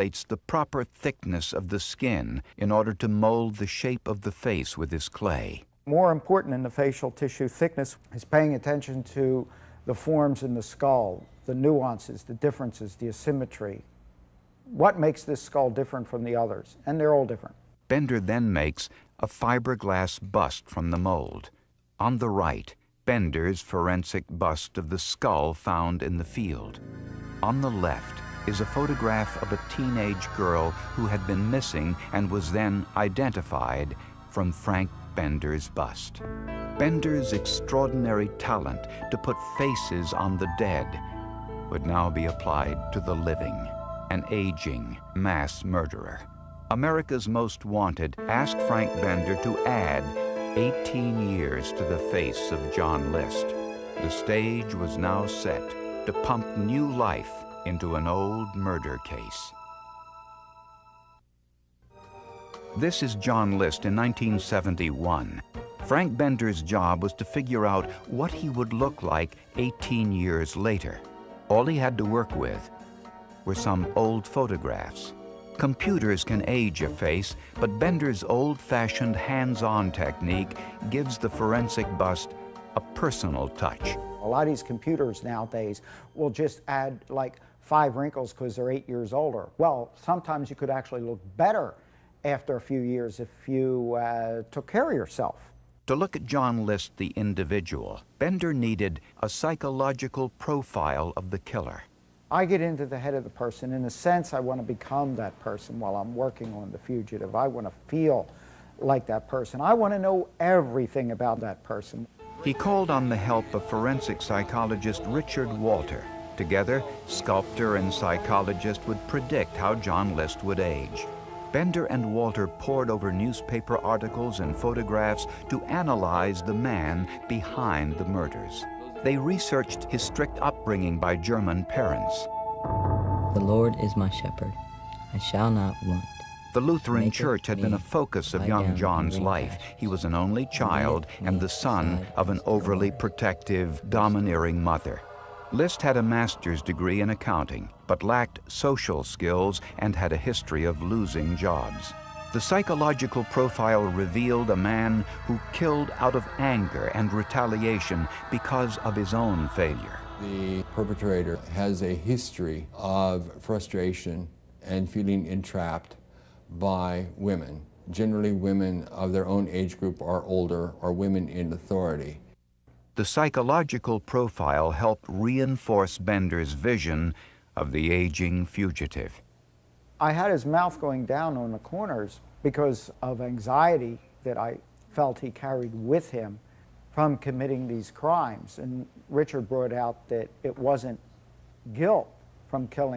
It's the proper thickness of the skin in order to mold the shape of the face with his clay. More important in the facial tissue thickness is paying attention to the forms in the skull, the nuances, the differences, the asymmetry. What makes this skull different from the others? And they're all different. Bender then makes a fiberglass bust from the mold. On the right, Bender's forensic bust of the skull found in the field. On the left is a photograph of a teenage girl who had been missing and was then identified from Frank Bender's bust. Bender's extraordinary talent to put faces on the dead would now be applied to the living, an aging mass murderer. America's Most Wanted asked Frank Bender to add 18 years to the face of John List. The stage was now set to pump new life into an old murder case. This is John List in 1971. Frank Bender's job was to figure out what he would look like 18 years later. All he had to work with were some old photographs. Computers can age a face, but Bender's old-fashioned hands-on technique gives the forensic bust a personal touch. A lot of these computers nowadays will just add like 5 wrinkles because they're 8 years older. Well, sometimes you could actually look better after a few years if you took care of yourself. To look at John List, the individual, Bender needed a psychological profile of the killer. I get into the head of the person. In a sense, I want to become that person while I'm working on the fugitive. I want to feel like that person. I want to know everything about that person. He called on the help of forensic psychologist Richard Walter. Together, sculptor and psychologist would predict how John List would age. Bender and Walter pored over newspaper articles and photographs to analyze the man behind the murders. They researched his strict upbringing by German parents. The Lord is my shepherd. I shall not want. The Lutheran Church had been a focus of young John's life. He was an only child and the son of an overly protective, domineering mother. List had a master's degree in accounting, but lacked social skills and had a history of losing jobs. The psychological profile revealed a man who killed out of anger and retaliation because of his own failure. The perpetrator has a history of frustration and feeling entrapped by women, generally women of their own age group or older, or women in authority. The psychological profile helped reinforce Bender's vision of the aging fugitive. I had his mouth going down on the corners because of anxiety that I felt he carried with him from committing these crimes. And Richard brought out that it wasn't guilt from killing